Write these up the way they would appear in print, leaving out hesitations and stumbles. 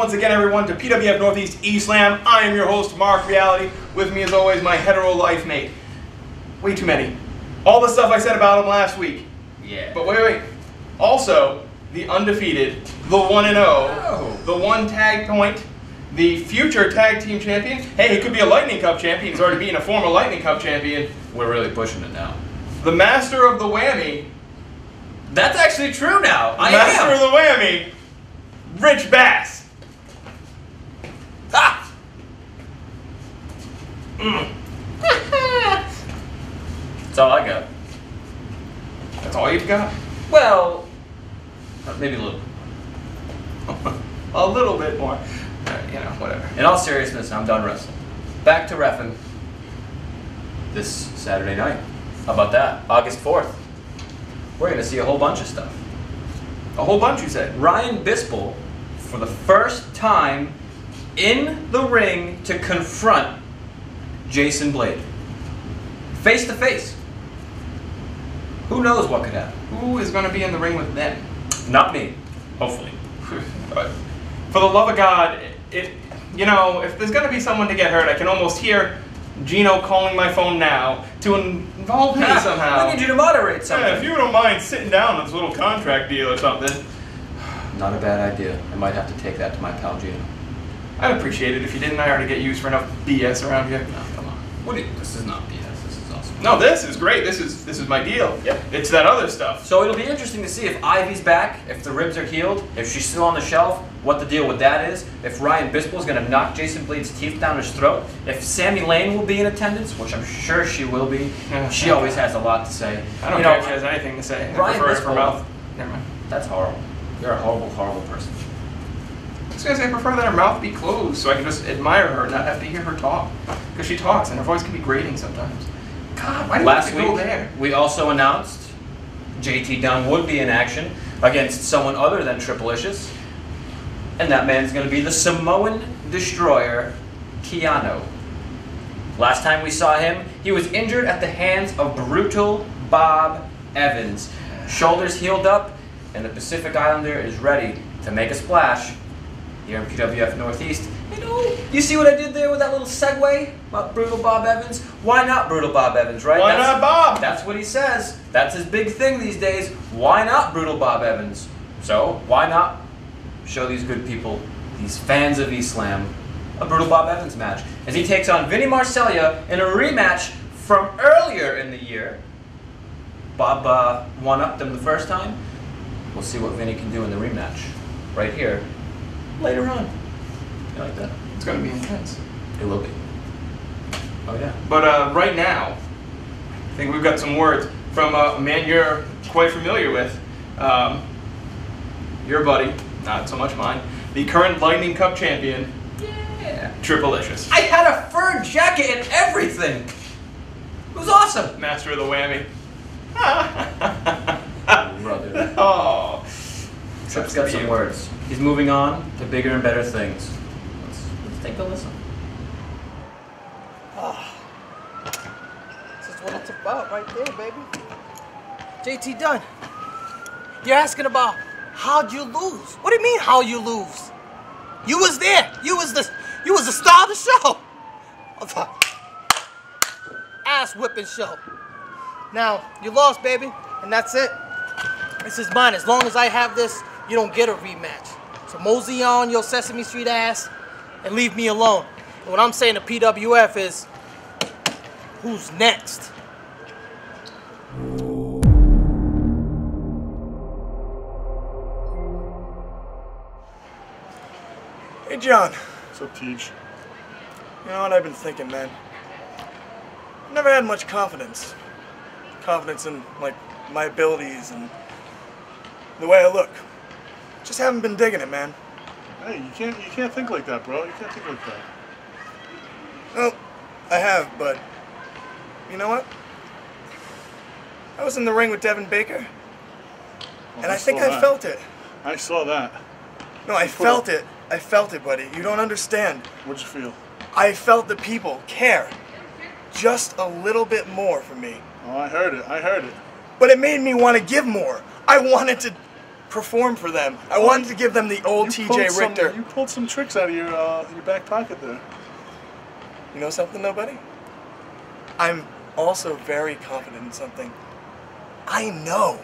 once again, everyone, to PWF Northeast E-Slam. I am your host, Mark Reality. With me, as always, my hetero life mate. Way too many. All the stuff I said about him last week. Yeah. But wait. Also, the undefeated, the 1-0, the one tag point, the future tag team champion. Hey, he could be a Lightning Cup champion. He's already been a former Lightning Cup champion. We're really pushing it now. The master of the whammy. That's actually true now. Master of the whammy, Rich Bass. Ha! That's all I got. That's all you've got? Well, maybe a little. A little bit more. You know, whatever. In all seriousness, I'm done wrestling. Back to reffing this Saturday night. How about that? August 4th. We're going to see a whole bunch of stuff. A whole bunch, you said? Ryan Bispel, for the first time in the ring, to confront Jason Blade. Face to face. Who knows what could happen? Who is going to be in the ring with them? Not me. Hopefully. But for the love of God, you know, if there's going to be someone to get hurt, I can almost hear Gino calling my phone now to involve me somehow. We need you to moderate something. Yeah, if you don't mind sitting down on this little contract deal or something. Not a bad idea. I might have to take that to my pal Gino. I'd appreciate it if you didn't. I already get used for enough BS around here. No, come on. This is not BS. This is awesome. No, this is great. This is my deal. Yep. It's that other stuff. So it'll be interesting to see if Ivy's back, if the ribs are healed, if she's still on the shelf, what the deal with that is, if Ryan Bispel is going to knock Jason Blade's teeth down his throat, if Sami Lane will be in attendance, which I'm sure she will be. She always has a lot to say. I don't care if she has anything to say. Ryan I prefer Bispel, her mouth. Never mind. That's horrible. You're a horrible, horrible person. I was going to say I prefer that her mouth be closed so I can just admire her and not have to hear her talk. Because she talks and her voice can be grating sometimes. God, why do you have to go there? We also announced JT Dunn would be in action against someone other than Triplicious. And that man's going to be the Samoan Destroyer, Keanu. Last time we saw him, he was injured at the hands of Brutal Bob Evans. Shoulders healed up, and the Pacific Islander is ready to make a splash here in PWF Northeast. You know, you see what I did there with that little segue about Brutal Bob Evans? Why not Brutal Bob Evans, right? Why not Bob? That's what he says. That's his big thing these days. Why not Brutal Bob Evans? So, why not show these good people, these fans of E-Slam, a Brutal Bob Evans match as he takes on Vinny Marseglia in a rematch from earlier in the year. Bob one-upped him the first time. We'll see what Vinny can do in the rematch right here later on. You like that? It's going to be intense. It will be. Oh yeah. But right now, I think we've got some words from a man you're quite familiar with. Your buddy, not so much mine, the current Lightning Cup champion, Triplicious. I had a fur jacket and everything. It was awesome. Master of the whammy. Brother. Oh. Trip's got some words. He's moving on to bigger and better things. Let's take a listen. This is what it's about right there, baby. JT Dunn, you're asking about how'd you lose? What do you mean how you lose? You was there. You was the star of the show. Of the ass whipping show. Now, you lost, baby, and that's it. This is mine. As long as I have this, you don't get a rematch. So mosey on your Sesame Street ass and leave me alone. And what I'm saying to PWF is, who's next? Hey, John. What's up, Teach? You know what I've been thinking, man? I've never had much confidence. Confidence in, like, my abilities and the way I look. Just haven't been digging it, man. Hey, you can't think like that, bro. You can't think like that. Well, I have, but you know what? I was in the ring with Devin Baker, and I think I felt it. I saw that. No, I felt it. I felt it, buddy. You don't understand. What'd you feel? I felt the people care just a little bit more for me. Oh, I heard it. I heard it. But it made me want to give more. I wanted to perform for them. I wanted to give them the old T.J. Richter. You pulled some tricks out of your back pocket there. You know something, nobody? I'm also very confident in something. I know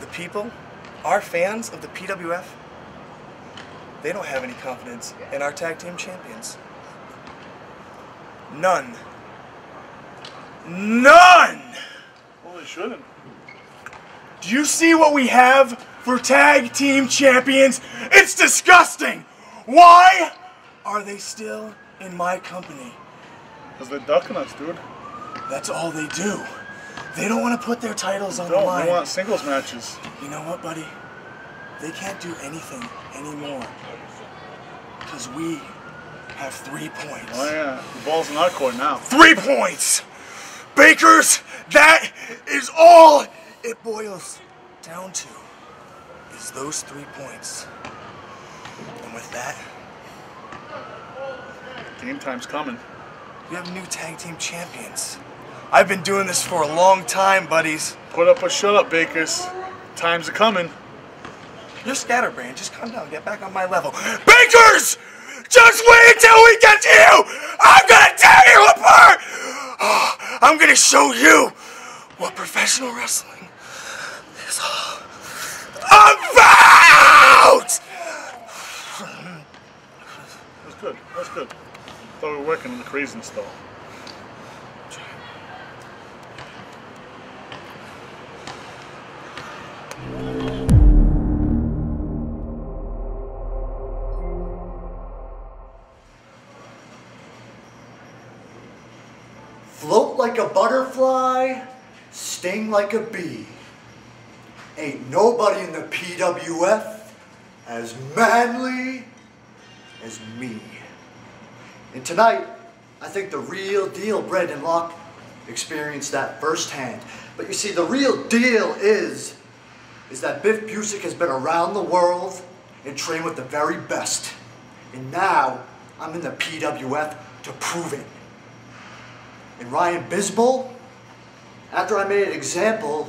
the people, our fans of the PWF, they don't have any confidence in our tag team champions. None. None! Well, they shouldn't. Do you see what we have for tag team champions? It's disgusting! Why are they still in my company? Because they're ducking us, dude. That's all they do. They don't want to put their titles on the They line. want singles matches. You know what, buddy? They can't do anything anymore. Because we have 3 points. Oh yeah, the ball's in our court now. 3 points! Bakers, that is all it boils down to, is those 3 points. And with that, Game time's coming. we have new tag team champions. I've been doing this for a long time, buddies. Put up or shut up, Bakers. Times are coming. You're scatterbrained. Just calm down. Get back on my level. Bakers! Just wait until we get to you! I'm gonna tear you apart! Oh, I'm gonna show you what professional wrestling is all about! That's good. That's good. Thought we were working on the craziness though. Float like a butterfly, sting like a bee. Ain't nobody in the PWF as manly as me. And tonight, I think the real deal, Brandon Locke, experienced that firsthand. But you see, the real deal is that Biff Busick has been around the world and trained with the very best. And now, I'm in the PWF to prove it. And Ryan Bisbal, after I made an example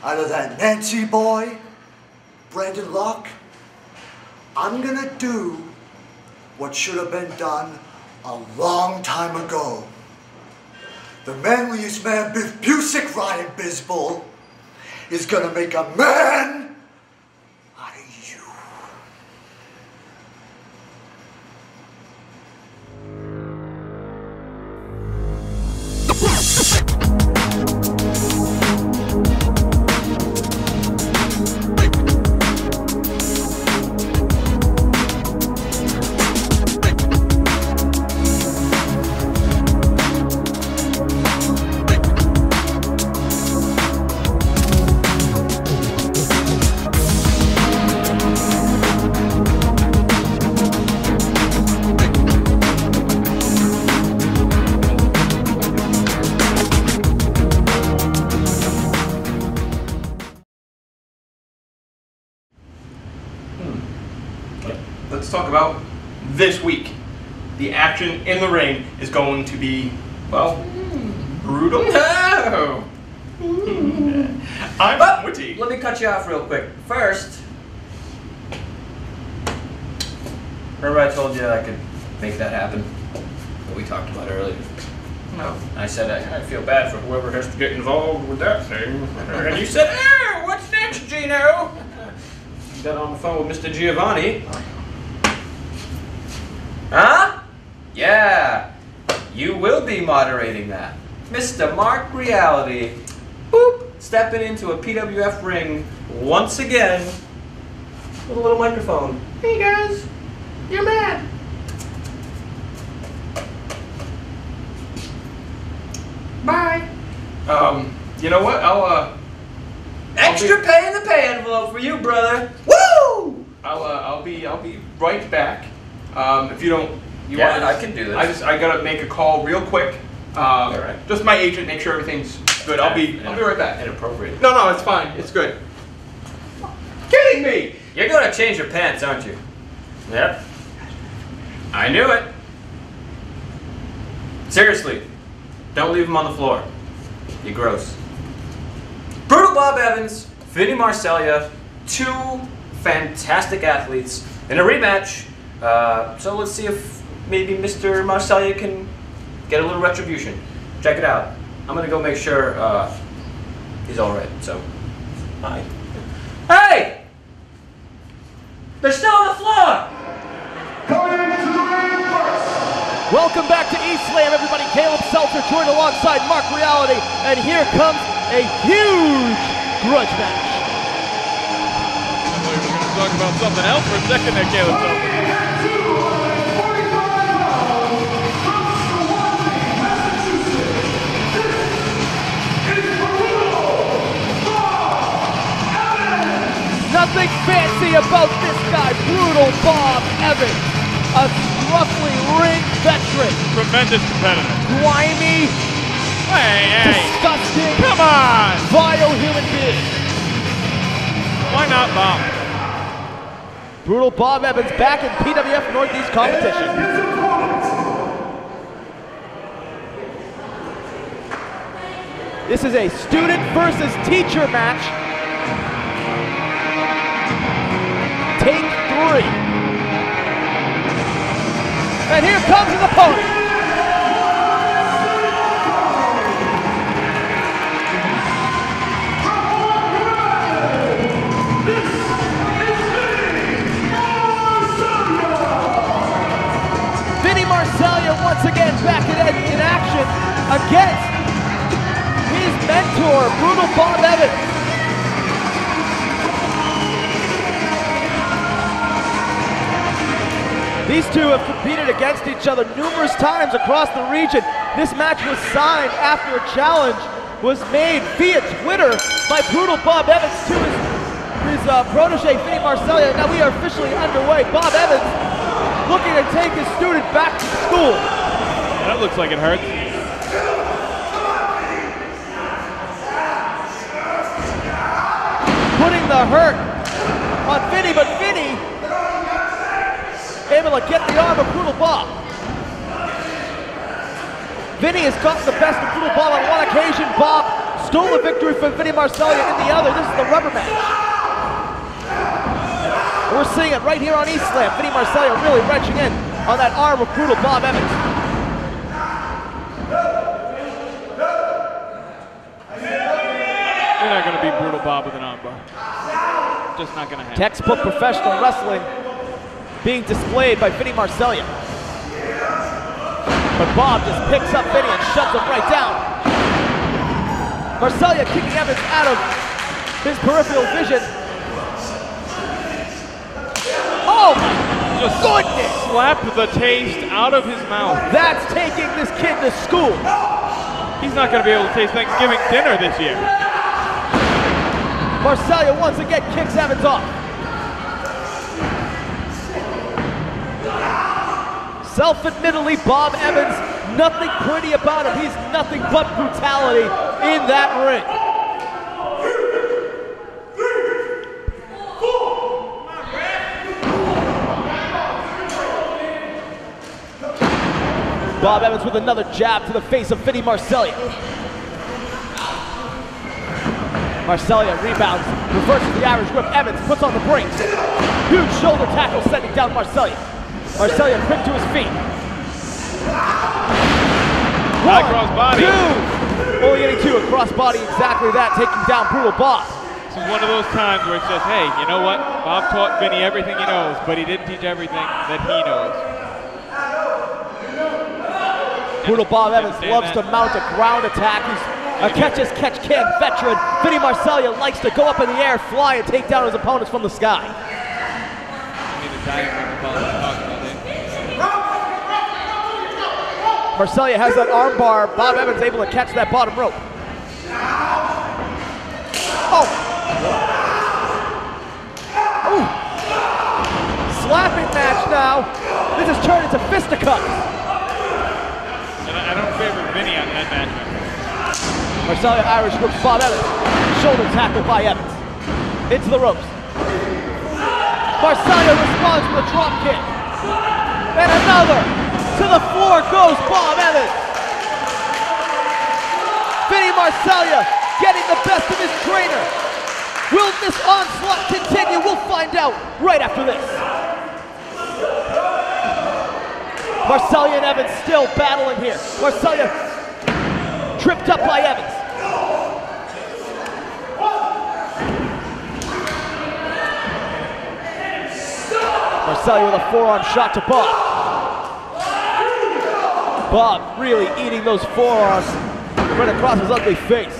out of that Nancy boy, Brandon Locke, I'm gonna do what should have been done a long time ago. The manliest man, Biff Busick, Ryan Bisbal, is gonna make a man out of you. Let's talk about this week. The action in the ring is going to be, well, brutal. No! I'm witty. Let me cut you off real quick. First, remember I told you I could make that happen? What we talked about earlier. No. I said I feel bad for whoever has to get involved with that thing. And you said, "Oh, what's next, Gino?" Got on the phone with Mr. Giovanni. Huh? Yeah. You will be moderating that. Mr. Mark Reality. Boop. Stepping into a PWF ring once again with a little microphone. Hey guys, you're mad. Bye. You know what? Extra pay in the pay envelope for you, brother. Woo! I'll be right back. If you don't, Yeah, I can do this. I gotta make a call real quick. Alright. Just my agent, make sure everything's good. I'll be right back. Inappropriate. No, it's fine. It's good. Kidding me? You're gonna change your pants, aren't you? Yep. I knew it. Seriously, don't leave them on the floor. You're gross. Brutal Bob Evans, Vinny Marseglia, two fantastic athletes in a rematch. So let's see if maybe Mr. Marseglia can get a little retribution. Check it out. I'm gonna go make sure he's all right. So, hi. Hey! They're still on the floor. Coming into the ring first. Welcome back to East Slam, everybody. Caleb Seltzer joined alongside Mark Reality, and here comes a huge grudge match. I thought you were going to talk about something else for a second there, Caleb Seltzer. Nothing fancy about this guy, Brutal Bob Evans, a roughly ring veteran. Tremendous competitor. Grimy, Hey. disgusting, Come on. vile human being. Why not Bob? Brutal Bob Evans back in PWF Northeast competition. This is a student versus teacher match. Take 3. And here comes his opponent. Vinny Marseglia once again back in action against his mentor, Brutal Bob Evans. These two have competed against each other numerous times across the region. This match was signed after a challenge was made via Twitter by Brutal Bob Evans to his protege, Vinny Marseglia. Now we are officially underway. Bob Evans looking to take his student back to school. That looks like it hurts. Putting the hurt on Vinny, but Vinny able to get the arm of Brutal Bob. Vinny has gotten the best of Brutal Bob on one occasion. Bob stole the victory from Vinny Marseglia in the other. This is the rubber match. We're seeing it right here on East Slam. Vinny Marseglia really wrenching in on that arm of Brutal Bob Evans. You're not going to beat Brutal Bob with an armbar. Just not going to happen. Textbook professional wrestling being displayed by Vinny Marseglia. But Bob just picks up Vinny and shoves him right down. Marseglia kicking Evans out of his peripheral vision. Oh my goodness! Slapped the taste out of his mouth. That's taking this kid to school. He's not going to be able to taste Thanksgiving dinner this year. Marseglia once again kicks Evans off. Self-admittedly, Bob Evans, nothing pretty about him. He's nothing but brutality in that ring. Bob Evans with another jab to the face of Vinny Marseglia. Marseglia rebounds, reverses the Irish whip. Evans puts on the brakes. Huge shoulder tackle sending down Marseglia. Marseglia quick to his feet. High cross body. 2. Only getting 2, a cross body, exactly that, taking down Brutal Bob. This is one of those times where it says, hey, you know what? Bob taught Vinny everything he knows, but he didn't teach everything that he knows. Brutal Bob Evans loves to mount a ground attack. He's a catch-as-catch-can veteran. Vinny Marseglia likes to go up in the air, fly, and take down his opponents from the sky. Marseglia has that arm bar. Bob Evans able to catch that bottom rope. Oh! Ooh. Slapping match now. This has turned into fisticuffs. And I don't favor Vinny on that match. Marseglia Irish whips Bob Evans. Shoulder tackle by Evans. Into the ropes. Marseglia responds with a drop kick. And another. To the floor goes Bob Evans. Vinny Marseglia getting the best of his trainer. Will this onslaught continue? We'll find out right after this. Marseglia and Evans still battling here. Marseglia tripped up by Evans. Marseglia with a forearm shot to Bob. Bob really eating those forearms right across his ugly face.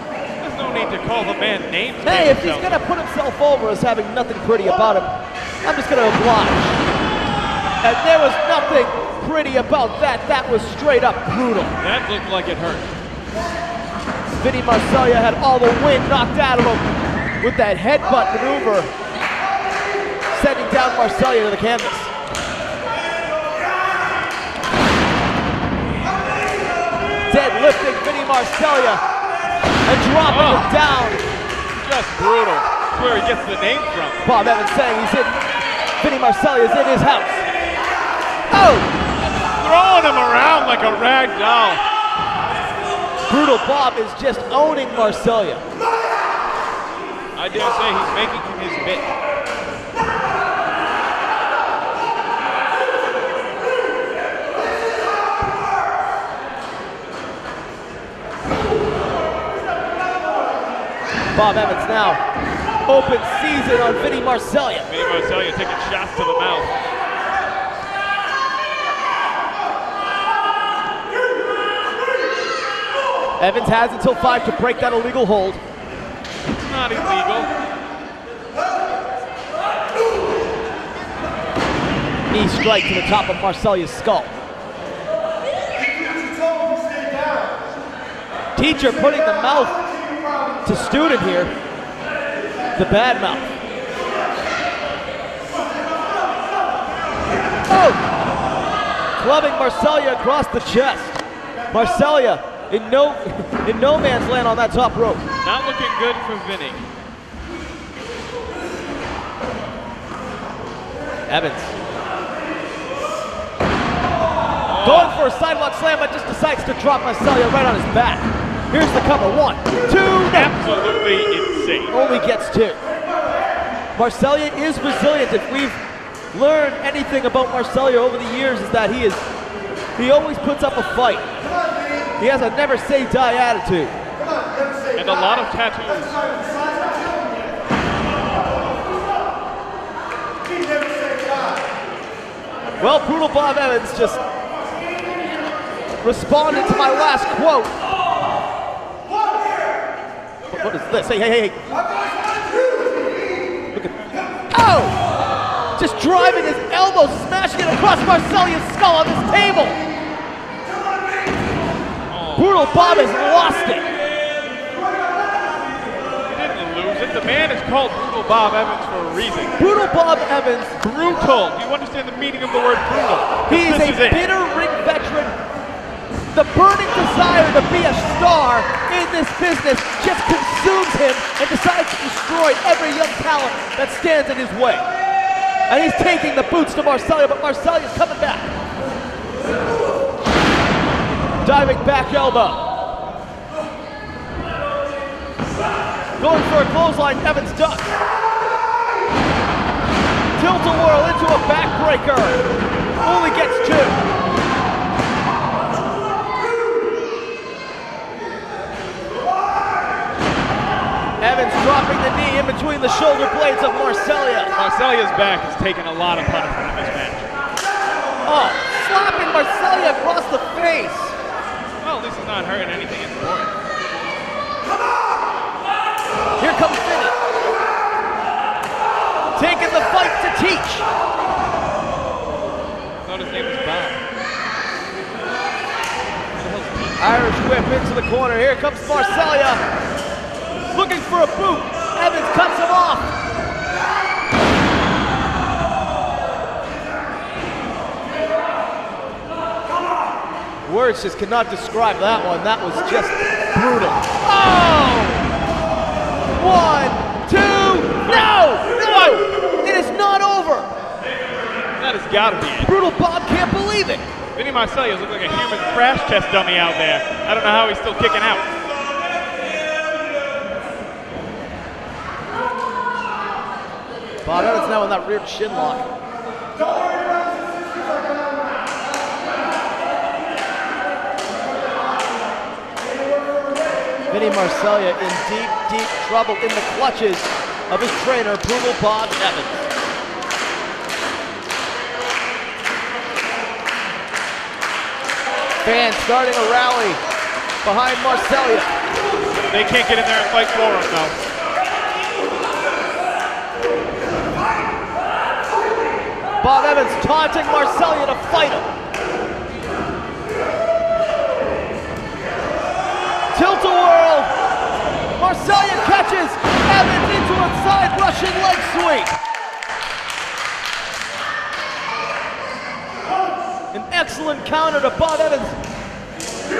There's no need to call the man names. Hey, if he's gonna put himself over as having nothing pretty about him, I'm just gonna oblige. And there was nothing pretty about that. That was straight up brutal. That looked like it hurt. Vinny Marseglia had all the wind knocked out of him with that headbutt maneuver, sending down Marseglia to the canvas. Deadlifting Vinny Marseglia and dropping him down. Just brutal. That's where he gets the name from. Bob Evans saying Vinny Marseglia is in his house. Oh! Throwing him around like a rag doll. Brutal Bob is just owning Marseglia. I dare say he's making him his bit. Bob Evans now open season on Vinny Marseglia. Vinny Marseglia taking shots to the mouth. Evans has until 5 to break that illegal hold. Not illegal. Knee strike to the top of Marseglia's skull. Teacher putting the mouth to student here, the bad mouth. Oh! Clubbing Marseglia across the chest. Marseglia in no man's land on that top rope. Not looking good for Vinny. Evans. Going for a sidewalk slam, but just decides to drop Marseglia right on his back. Here's the cover. 1, 2, no. Absolutely insane. Only gets 2. Marseglia is resilient. If we've learned anything about Marseglia over the years, is that he always puts up a fight. He has a never say die attitude. And a lot of tattoos. Well, Brutal Bob Evans just responded to my last quote. What is this? Hey. Look at, oh! Just driving his elbow, smashing it across Marseglia's skull on this table. Brutal Bob has lost it. He didn't lose it. The man is called Brutal Bob Evans for a reason. Brutal Bob Evans. Brutal. Do you understand the meaning of the word brutal? He is a bitter ring veteran. The burning desire to be a star in this business just consumes him and decides to destroy every young talent that stands in his way. And he's taking the boots to Marseglia, but Marseglia's coming back. Diving back elbow. Going for a clothesline, Evans ducks. Tilt-a-whirl into a backbreaker. Only gets 2. Evans dropping the knee in between the shoulder blades of Marseglia. Marseglia's back has taken a lot of punishment in this match. Oh, slapping Marseglia across the face. Well, at least he's not hurting anything important. Here comes Vinny. Taking the fight to Teach. I thought his name was Bob. Irish whip into the corner. Here comes Marseglia. Looking for a boot. Evans cuts him off. Words just cannot describe that one. That was just brutal. Oh! 1, 2, no! It is not over. That has got to be it. Brutal Bob can't believe it. Vinny Marseglia looks like a human crash test dummy out there. I don't know how he's still kicking out. Bob Evans now in that rear chin lock. Vinny Marseglia in deep, deep trouble in the clutches of his trainer, Brutal Bob Evans. Fans starting a rally behind Marseglia. They can't get in there and fight for him, though. Bob Evans taunting Marseglia to fight him. Tilt-a-whirl. Marseglia catches Evans into a side Russian leg sweep. An excellent counter to Bob Evans'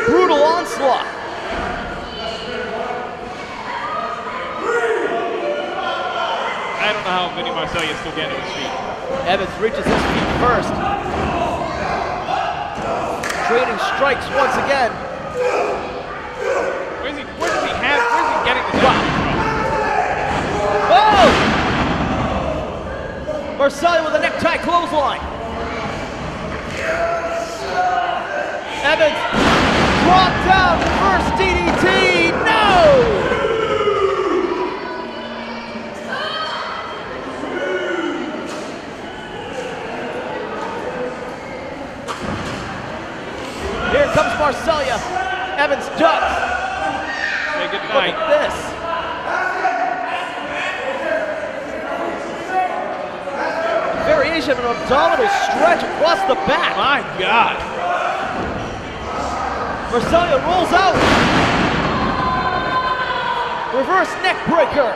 brutal onslaught. I don't know how Vinny Marseglia is still getting to his feet. Evans reaches his feet first. Trading strikes once again. Where's he getting the drop from? Oh! Marseglia with a necktie clothesline. Evans dropped down, first DDT, no! Here comes Marseglia. Evans ducks. Say good Look night. at this. Variation of an abdominal stretch across the back. My God. Marseglia rolls out. Reverse neck breaker.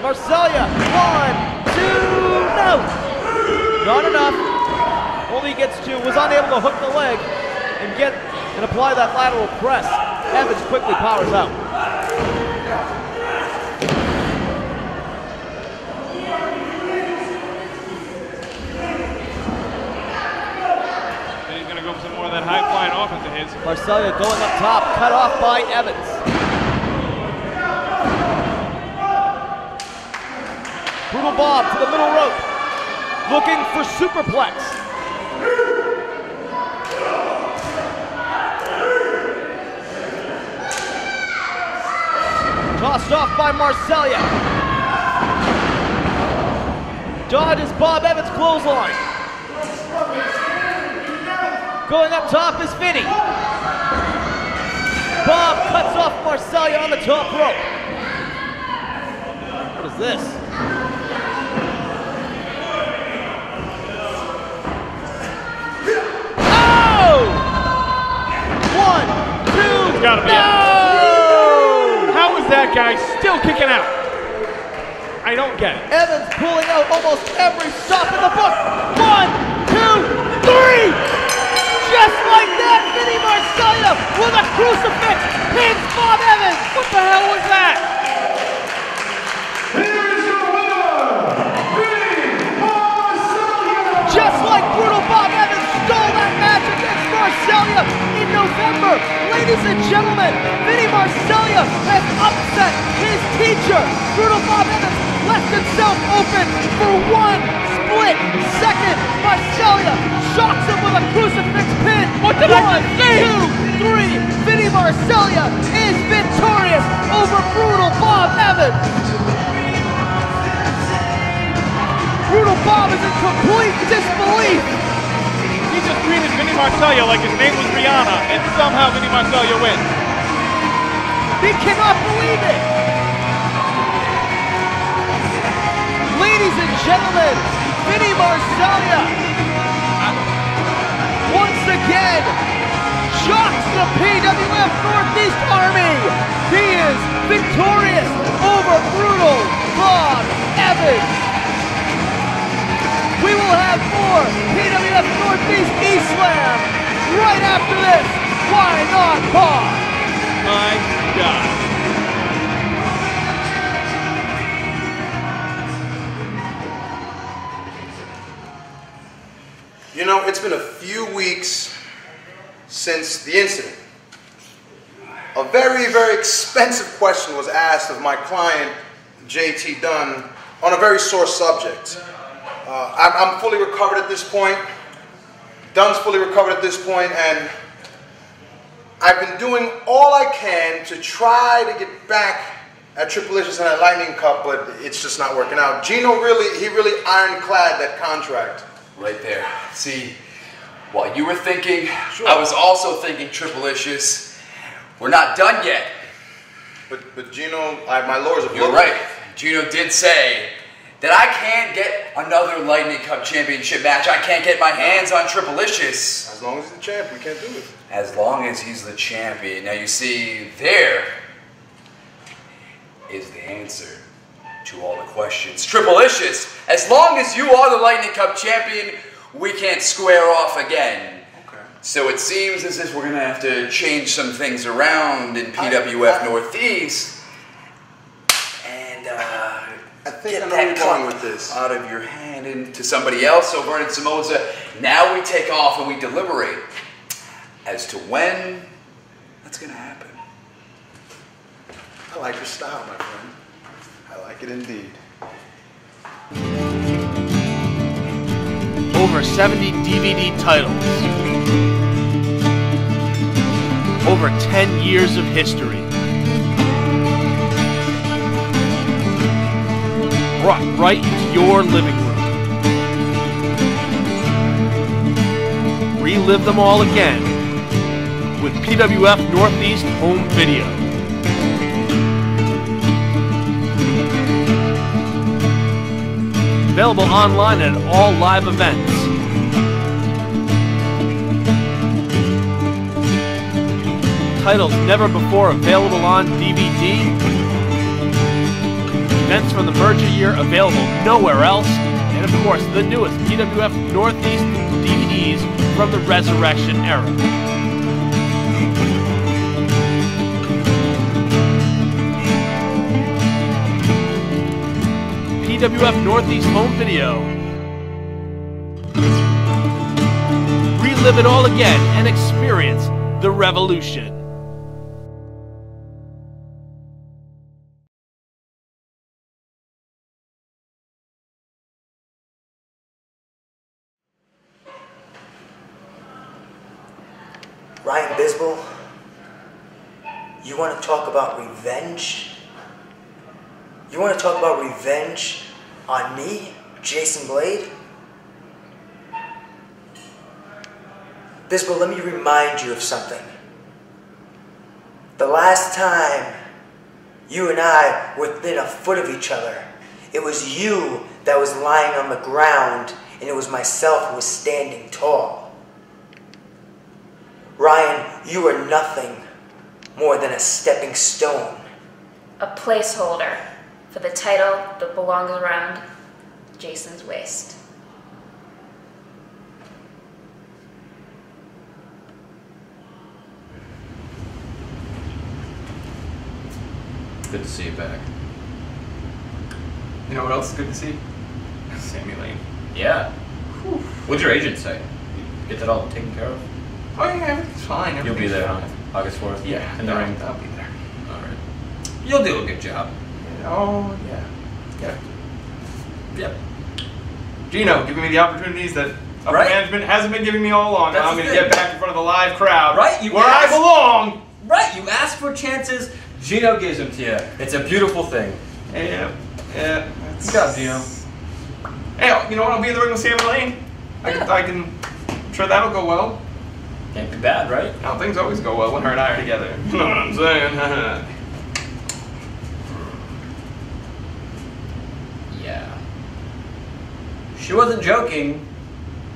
Marseglia, 1, 2, no. Not enough. Only gets two, was unable to hook the leg and apply that lateral press. Evans quickly powers out. Then he's going to go for some more of that high-flying offense of his. Marseglia going up top, cut off by Evans. Brutal Bob to the middle rope, looking for superplex. Tossed off by Marseglia. Dodges Bob Evans' clothesline. Going up top is Vinny. Bob cuts off Marseglia on the top rope. What is this? Oh! 1, 2, It's gotta be no! How is that guy still kicking out? I don't get it. Evans pulling out almost every stop in the book. 1, 2, 3! Just like that, Vinny Marseglia with a crucifix pins Bob Evans. What the hell was that? Here's your winner, Vinny Marseglia! Just like brutal Bob Evans stole that match against Marseglia in November. Ladies and gentlemen, Vinny Marseglia has upset his teacher. Brutal Bob Evans left himself open for one split second. Marseglia shocks him with a crucifix pin. What did I just say? 1, 2, 3. Vinny Marseglia is victorious over brutal Bob Evans. Brutal Bob is in complete disbelief. He just treated Vinny Marseglia like his name was Rihanna, and somehow Vinny Marseglia wins. He cannot believe it. Ladies and gentlemen, Vinny Marseglia once again shocks the PWF Northeast Army. He is victorious over brutal Bob Evans. We will have more PWF Northeast E-Slam right after this. Why not Bob? My God. You know, it's been a few weeks since the incident. A very, very expensive question was asked of my client, JT Dunn, on a very sore subject. I'm fully recovered at this point. Dunn's fully recovered at this point, and I've been doing all I can to try to get back at Tripalicious and at Lightning Cup, but it's just not working out. Gino really ironclad that contract. Right there. See, while you were thinking, sure. I was also thinking Tripalicious. We're not done yet. But Gino, my lords of You're right. Gino did say that I can't get another Lightning Cup championship match. I can't get my hands on Tripalicious. As long as he's the champ, we can't do it. As long as he's the champion. Now you see, there is the answer to all the questions. Tripalicious, as long as you are the Lightning Cup champion, we can't square off again. Okay. So it seems as if we're going to have to change some things around in PWF Northeast. And I think get I know that where you're going cup with this. out of your hand into somebody else. So Vernon Somoza, now we take off and we deliberate as to when that's going to happen. I like your style, my friend. I like it indeed. Over 70 DVD titles. Over 10 years of history. Brought right into your living room. Relive them all again with PWF Northeast Home Video. Available online at all live events. Titles never before available on DVD. Events from the merger year available nowhere else. And of course, the newest PWF Northeast DVDs from the Resurrection era. PWF Northeast Home Video. Relive it all again and experience the revolution. Ryan Bisbal, you want to talk about revenge? You want to talk about revenge on me, Jason Blade? Bisbal, let me remind you of something. The last time you and I were within a foot of each other, it was you that was lying on the ground, and it was myself who was standing tall. Ryan, you are nothing more than a stepping stone. A placeholder for the title that belongs around Jason's waist. Good to see you back. You know what else is good to see? Sammy Lane. Yeah. Whew. What'd your agent say? Get that all taken care of? Oh yeah, everything's fine. You'll be there, fine. huh? August 4th? Yeah, in the ring? I'll be there. Alright. You'll do a good job. Oh, yeah. Yeah. Yep. Gino, giving me the opportunities that upper Right. management hasn't been giving me all along. That's Now I'm the going to thing. get back in front of the live crowd. Right, where I belong. Right, you ask for chances, Gino gives them to you. It's a beautiful thing. Yeah. Yeah. Good job, Gino. Hey, you know what? I'll be in the ring with Sammy Lane. I can, I'm sure that'll go well. Can't be bad, right? No, things always go well when her and I are together. You know what I'm saying? Yeah. She wasn't joking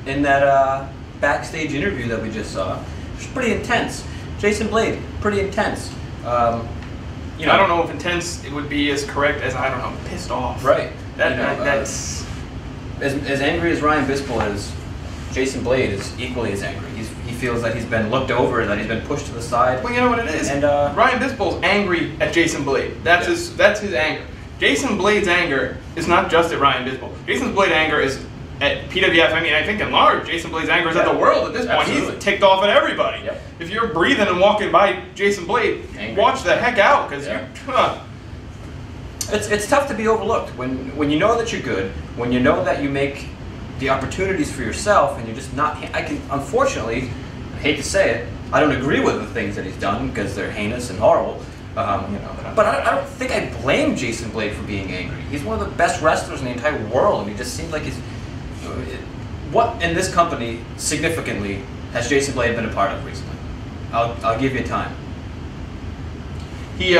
in that backstage interview that we just saw. It was pretty intense. Jason Blade, pretty intense. You know, I don't know if intense it would be as correct as, I don't know, pissed off. Right. That's... As angry as Ryan Bisbal is, Jason Blade is equally as angry. He feels that he's been looked over, that he's been pushed to the side. Well, you know what it is? And Ryan Bisbal's angry at Jason Blade. That's his anger. Jason Blade's anger is not just at Ryan Bisbal. Jason Blade's anger is at PWF, I mean, I think in large, Jason Blade's anger is at the world at this point. Absolutely. He's ticked off at everybody. Yep. If you're breathing and walking by Jason Blade, watch the heck out, because It's tough to be overlooked when you know that you're good, when you know that you make the opportunities for yourself, and you're just not. I can, unfortunately, I hate to say it, I don't agree with the things that he's done because they're heinous and horrible. But I don't think I blame Jason Blade for being angry. He's one of the best wrestlers in the entire world, and he just seems like he's. What in this company significantly has Jason Blade been a part of recently? I'll give you time. He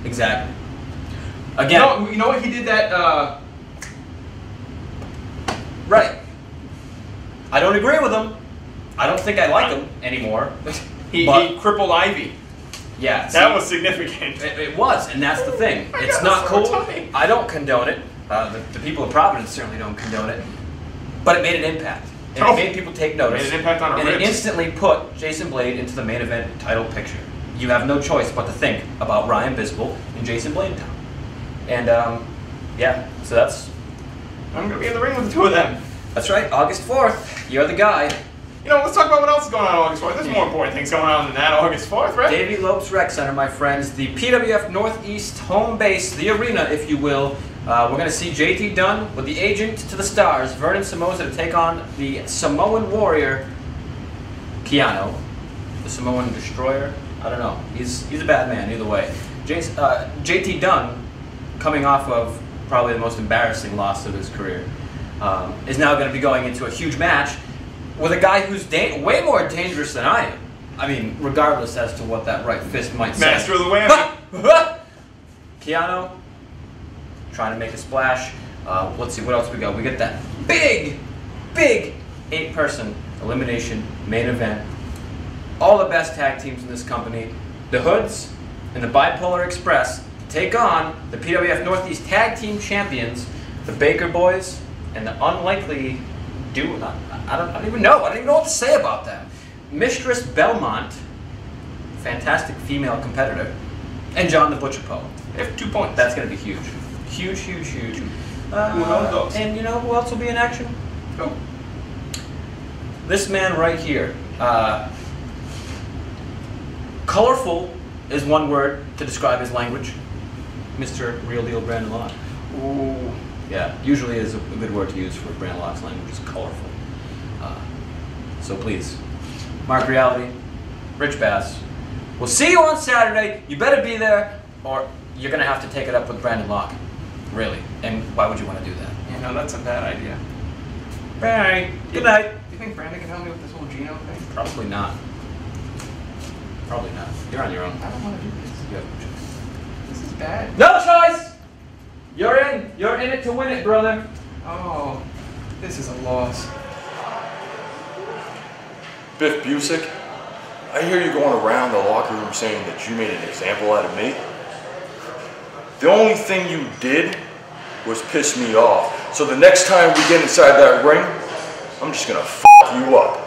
exactly. Again, you know what? He did that. Right. I don't agree with him. I don't think I like him anymore. He crippled Ivy. Yeah, that was significant. It was, and that's the thing. It's not cool. I don't condone it. The people of Providence certainly don't condone it. But it made an impact. And it made people take notice. It made an impact on our And ribs. it instantly put Jason Blade into the main event title picture. You have no choice but to think about Ryan Bisbal and Jason Blade now. And yeah, so that's. I'm gonna be in the ring with the two of them. That's right, August 4th. You're the guy. You know, let's talk about what else is going on August 4th. There's more important things going on than that August 4th, right? Davey Lopes Rec Center, my friends. The PWF Northeast home base, the arena, if you will. We're going to see JT Dunn with the agent to the stars, Vernon Somoza, to take on the Samoan warrior, Keanu. The Samoan destroyer? I don't know. He's a bad man, either way. JT Dunn, coming off of probably the most embarrassing loss of his career, is now going to be going into a huge match with a guy who's way more dangerous than I am. I mean, regardless as to what that right fist might say. Master of the whammy. Keanu, trying to make a splash. Let's see, what else we got? We got that big 8-person elimination main event. All the best tag teams in this company. The Hoods and the Bipolar Express take on the PWF Northeast Tag Team Champions, the Baker Boys, and the unlikely I don't even know. I don't even know what to say about them. Mistress Belmont, fantastic female competitor, and John the Butcher Poe. They have 2 points. That's going to be huge. Huge. And you know who else will be in action? Who? This man right here. Colorful is one word to describe his language. Mr. Real Deal Brandon Locke. Ooh. Yeah, usually is a good word to use for Brandon Locke's language, is colorful. So please, Mark Reality, Rich Bass, we'll see you on Saturday. You better be there, or you're going to have to take it up with Brandon Locke. Really. And why would you want to do that? You know, that's a bad idea. Bye. Good night. Do you think Brandon can help me with this whole Gino thing? Probably not. Probably not. You're on your own. I don't want to do this. You have no choice. This is bad. No choice! You're in. You're in it to win it, brother. Oh, this is a loss. Biff Busick, I hear you going around the locker room saying that you made an example out of me. The only thing you did was piss me off. So the next time we get inside that ring, I'm just gonna f*** you up.